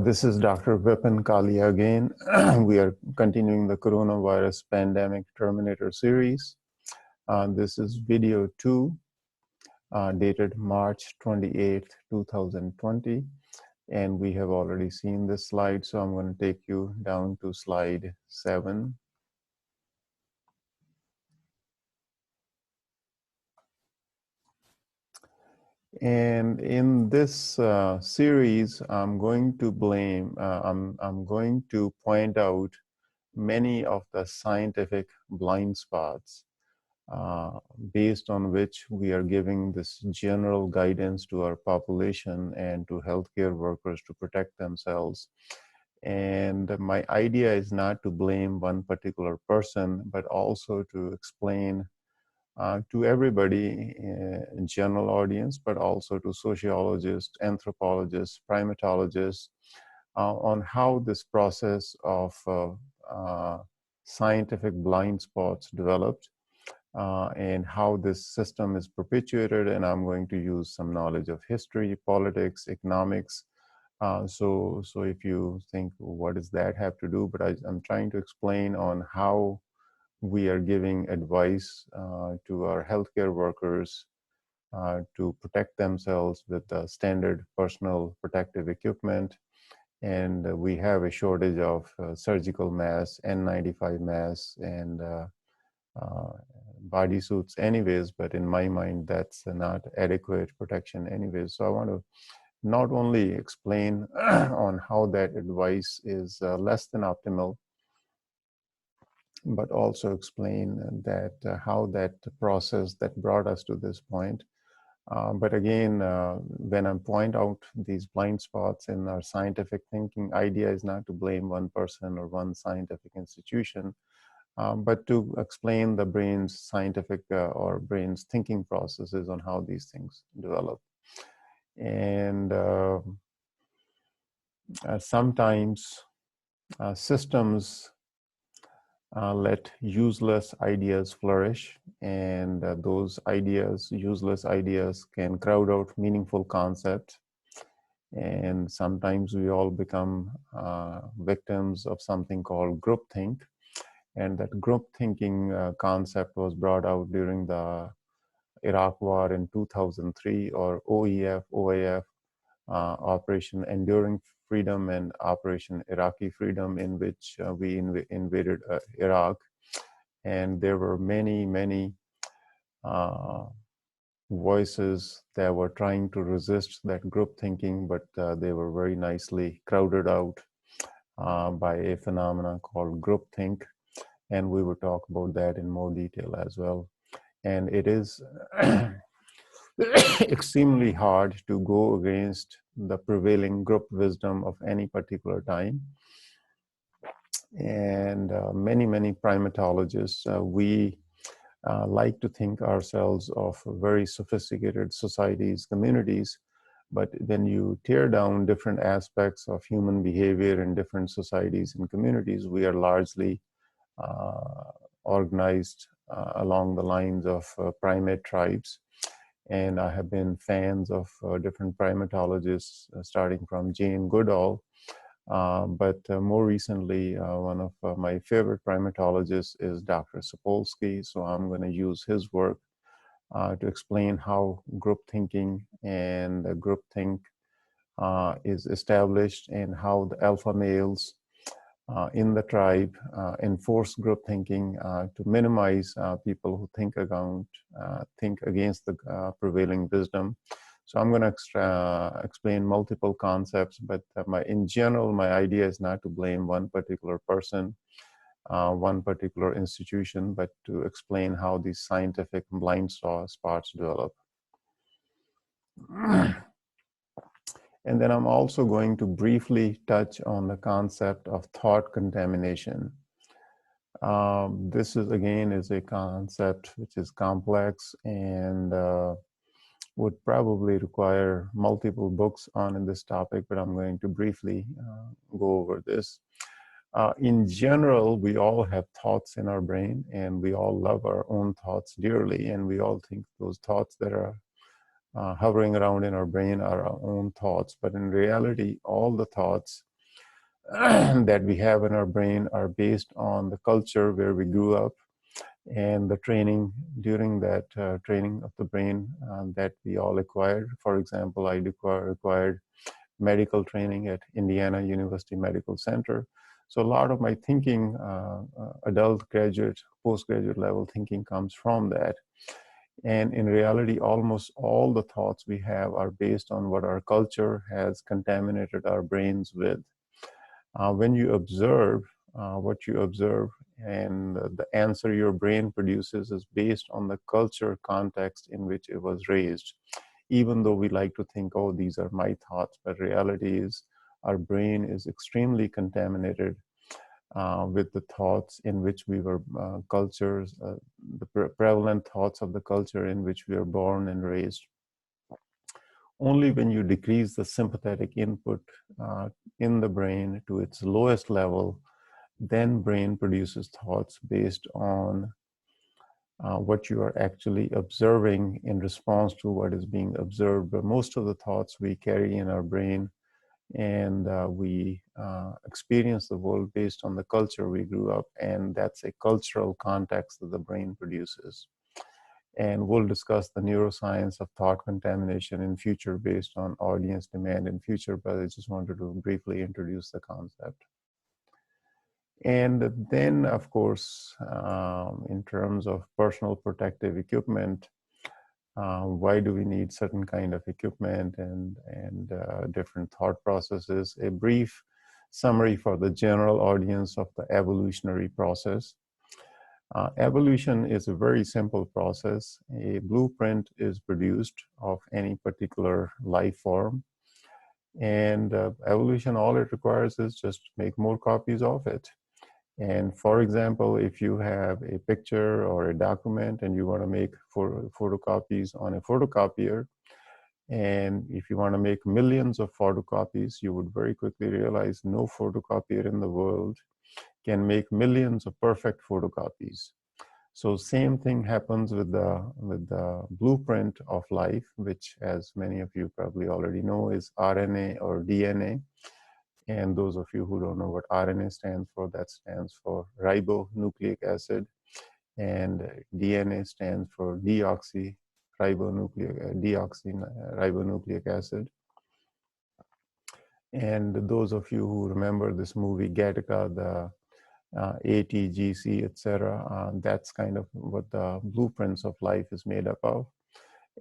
This is Dr. Vipin Kalia again. We are continuing the coronavirus pandemic Terminator series. This is video 2, dated March 28th, 2020. And we have already seen this slide, so I'm going to take you down to slide 7. And in this series, I'm going to point out many of the scientific blind spots based on which we are giving this general guidance to our population and to healthcare workers to protect themselves. And my idea is not to blame one particular person, but also to explain to everybody, general audience, but also to sociologists, anthropologists, primatologists, on how this process of scientific blind spots developed and how this system is perpetuated. And I'm going to use some knowledge of history, politics, economics. So if you think, what does that have to do? But I'm trying to explain on how we are giving advice to our healthcare workers to protect themselves with the standard personal protective equipment. And we have a shortage of surgical masks, N95 masks, and bodysuits anyways, but in my mind, that's not adequate protection anyways. So I want to not only explain on how that advice is less than optimal, but also explain that how that process that brought us to this point. But again, when I point out these blind spots in our scientific thinking, idea is not to blame one person or one scientific institution, but to explain the brain's scientific or brain's thinking processes on how these things develop. And sometimes systems let useless ideas flourish, and those useless ideas, can crowd out meaningful concepts. And sometimes we all become victims of something called groupthink. And that group thinking concept was brought out during the Iraq War in 2003, or OAF, Operation Enduring Freedom and Operation Iraqi Freedom, in which we invaded Iraq. And there were many voices that were trying to resist that group thinking, but they were very nicely crowded out by a phenomenon called groupthink. And we will talk about that in more detail as well. And it is extremely hard to go against the prevailing group wisdom of any particular time. And many primatologists, we like to think ourselves of very sophisticated societies, communities, but when you tear down different aspects of human behavior in different societies and communities, we are largely organized along the lines of primate tribes. And I have been fans of different primatologists, starting from Jane Goodall. But more recently, one of my favorite primatologists is Dr. Sapolsky. So I'm going to use his work to explain how group thinking and groupthink is established, and how the alpha males in the tribe enforce group thinking to minimize people who think against the prevailing wisdom. So I'm going to explain multiple concepts, but in general, my idea is not to blame one particular person, one particular institution, but to explain how these scientific blind spots develop. And then I'm also going to briefly touch on the concept of thought contamination. This is a concept which is complex and would probably require multiple books on this topic, but I'm going to briefly go over this. In general, we all have thoughts in our brain, and we all love our own thoughts dearly, and we all think those thoughts that are hovering around in our brain are our own thoughts. But in reality, all the thoughts that we have in our brain are based on the culture where we grew up and the training during that training of the brain that we all acquired. For example, I required medical training at Indiana University Medical Center. So a lot of my thinking, adult, graduate, postgraduate level thinking comes from that. And in reality, almost all the thoughts we have are based on what our culture has contaminated our brains with. When you observe what you observe, and the answer your brain produces is based on the culture context in which it was raised. Even though we like to think, oh, these are my thoughts, but reality is our brain is extremely contaminated with the thoughts in which we were cultures, the prevalent thoughts of the culture in which we are born and raised. Only when you decrease the sympathetic input in the brain to its lowest level, then brain produces thoughts based on what you are actually observing in response to what is being observed. But most of the thoughts we carry in our brain, and we experience the world based on the culture we grew up, and that's a cultural context that the brain produces. And we'll discuss the neuroscience of thought contamination in future based on audience demand in future, but I just wanted to briefly introduce the concept. And then, of course, in terms of personal protective equipment, why do we need certain kind of equipment and different thought processes? A brief summary for the general audience of the evolutionary process. Evolution is a very simple process. A blueprint is produced of any particular life form. And evolution, all it requires is just make more copies of it. And for example, if you have a picture or a document and you want to make photocopies on a photocopier, and if you want to make millions of photocopies, you would very quickly realize no photocopier in the world can make millions of perfect photocopies. So same thing happens with the blueprint of life, which, as many of you probably already know, is RNA or DNA. And those of you who don't know what RNA stands for, that stands for ribonucleic acid, and DNA stands for deoxyribonucleic acid. And those of you who remember this movie Gattaca, the ATGC, etc., that's kind of what the blueprints of life is made up of.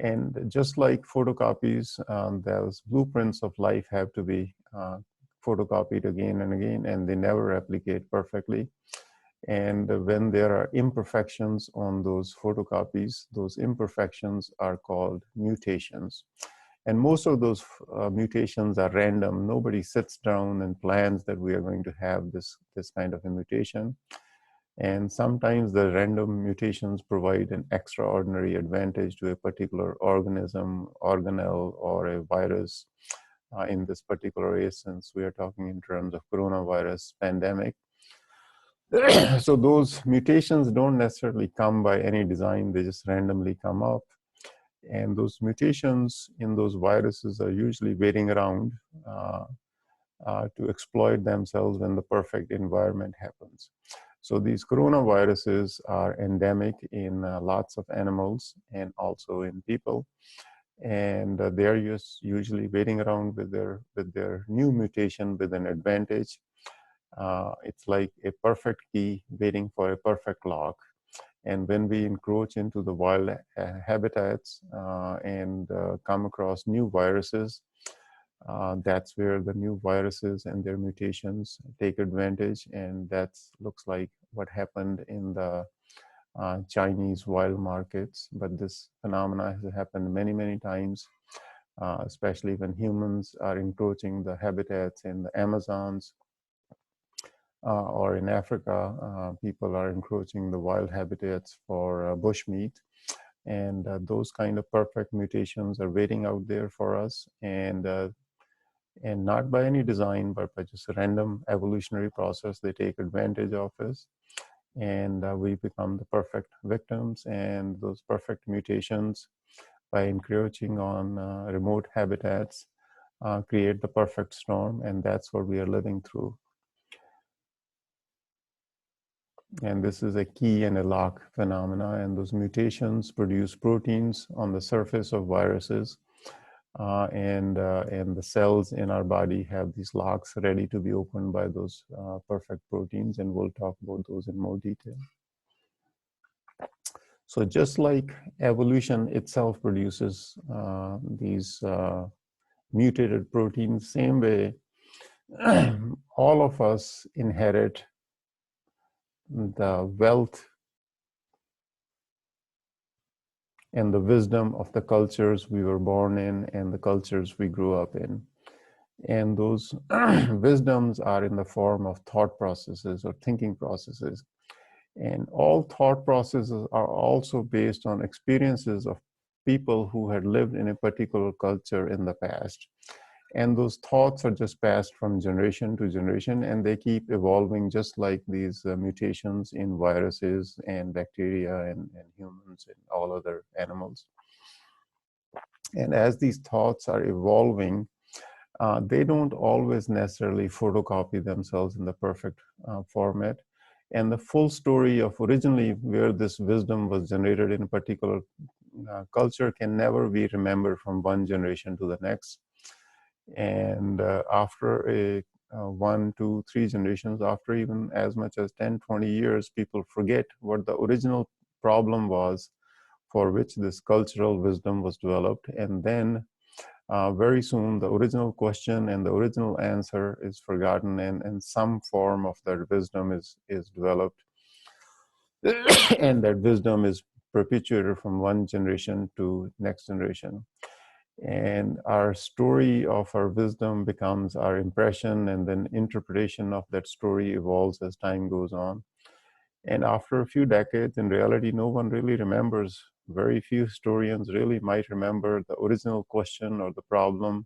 And just like photocopies, those blueprints of life have to be photocopied again and again, and they never replicate perfectly. And when there are imperfections on those photocopies, those imperfections are called mutations. And most of those mutations are random. Nobody sits down and plans that we are going to have this kind of a mutation. And sometimes the random mutations provide an extraordinary advantage to a particular organism, organelle, or a virus. In this particular instance, we are talking in terms of coronavirus pandemic. So those mutations don't necessarily come by any design, they just randomly come up. And those mutations in those viruses are usually waiting around to exploit themselves when the perfect environment happens. So these coronaviruses are endemic in lots of animals and also in people. And they're just usually waiting around with their new mutation with an advantage. It's like a perfect key waiting for a perfect lock. And when we encroach into the wild habitats and come across new viruses, that's where the new viruses and their mutations take advantage. And that looks like what happened in the Chinese wild markets. But this phenomena has happened many, many times, especially when humans are encroaching the habitats in the Amazons. Or in Africa, people are encroaching the wild habitats for bushmeat. And those kind of perfect mutations are waiting out there for us. And not by any design, but by just a random evolutionary process, they take advantage of us. And we become the perfect victims. And those perfect mutations by encroaching on remote habitats, create the perfect storm, and that's what we are living through. And this is a key and a lock phenomena, and those mutations produce proteins on the surface of viruses, and the cells in our body have these locks ready to be opened by those perfect proteins, and we'll talk about those in more detail. So just like evolution itself produces these mutated proteins, same way all of us inherit the wealth and the wisdom of the cultures we were born in and the cultures we grew up in. And those wisdoms are in the form of thought processes or thinking processes. And all thought processes are also based on experiences of people who had lived in a particular culture in the past. And those thoughts are just passed from generation to generation, and they keep evolving just like these mutations in viruses and bacteria and humans and all other animals. And as these thoughts are evolving, they don't always necessarily photocopy themselves in the perfect format. And the full story of originally where this wisdom was generated in a particular culture can never be remembered from one generation to the next. And after a 1, 2, 3 generations, after even as much as 10, 20 years, people forget what the original problem was for which this cultural wisdom was developed. And then very soon, the original question and the original answer is forgotten, and some form of that wisdom is developed. And that wisdom is perpetuated from one generation to next generation. And our story of our wisdom becomes our impression, and then interpretation of that story evolves as time goes on. And after a few decades, in reality, no one really remembers. Very few historians really might remember the original question or the problem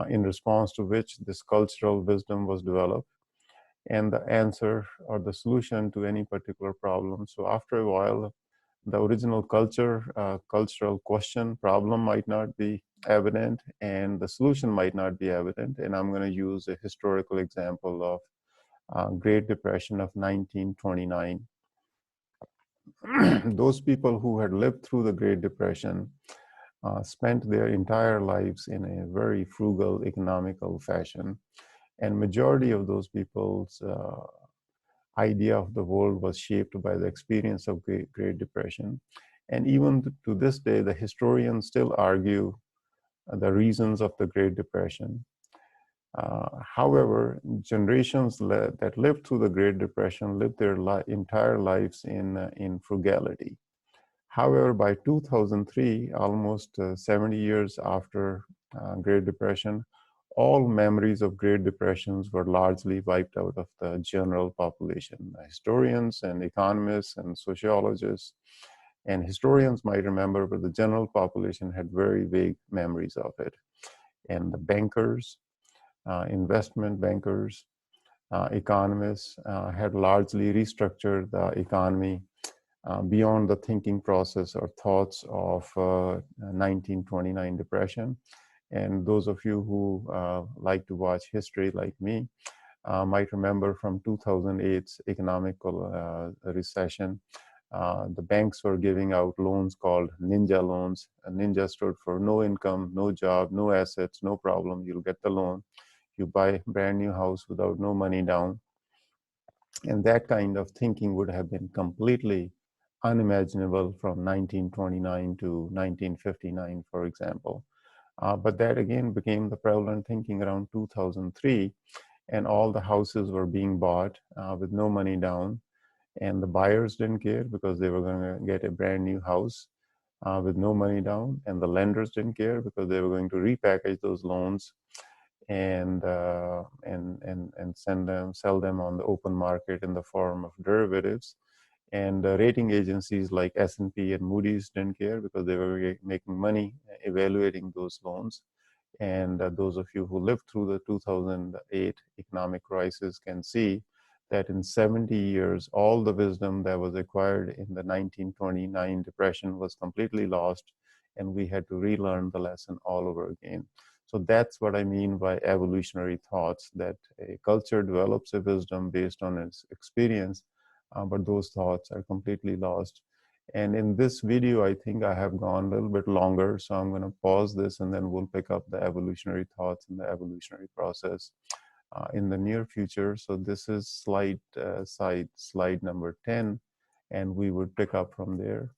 in response to which this cultural wisdom was developed, and the answer or the solution to any particular problem. So after a while, the original cultural question, problem might not be evident, and the solution might not be evident. And I'm going to use a historical example of Great Depression of 1929. Those people who had lived through the Great Depression spent their entire lives in a very frugal, economical fashion. And majority of those people's idea of the world was shaped by the experience of Great Depression. And even to this day, the historians still argue the reasons of the Great Depression. However, generations that lived through the Great Depression lived their entire lives in frugality. However, by 2003, almost 70 years after Great Depression, all memories of Great Depressions were largely wiped out of the general population. Historians and economists and sociologists and historians might remember, but the general population had very vague memories of it. And the bankers, investment bankers, economists had largely restructured the economy beyond the thinking process or thoughts of 1929 depression. And those of you who like to watch history like me might remember from 2008's economical recession. The banks were giving out loans called ninja loans. Ninja stood for no income, no job, no assets, no problem. You'll get the loan. You buy a brand new house without no money down. And that kind of thinking would have been completely unimaginable from 1929 to 1959, for example. But that again became the prevalent thinking around 2003, and all the houses were being bought with no money down, and the buyers didn't care because they were going to get a brand new house with no money down, and the lenders didn't care because they were going to repackage those loans and sell them on the open market in the form of derivatives. And rating agencies like S&P and Moody's didn't care because they were making money evaluating those loans. And those of you who lived through the 2008 economic crisis can see that in 70 years, all the wisdom that was acquired in the 1929 depression was completely lost. and we had to relearn the lesson all over again. So that's what I mean by evolutionary thoughts, that a culture develops a wisdom based on its experience, but those thoughts are completely lost. And in this video, I think I have gone a little bit longer, so I'm going to pause this and then we'll pick up the evolutionary thoughts and the evolutionary process in the near future. So this is slide number 10, and we would pick up from there.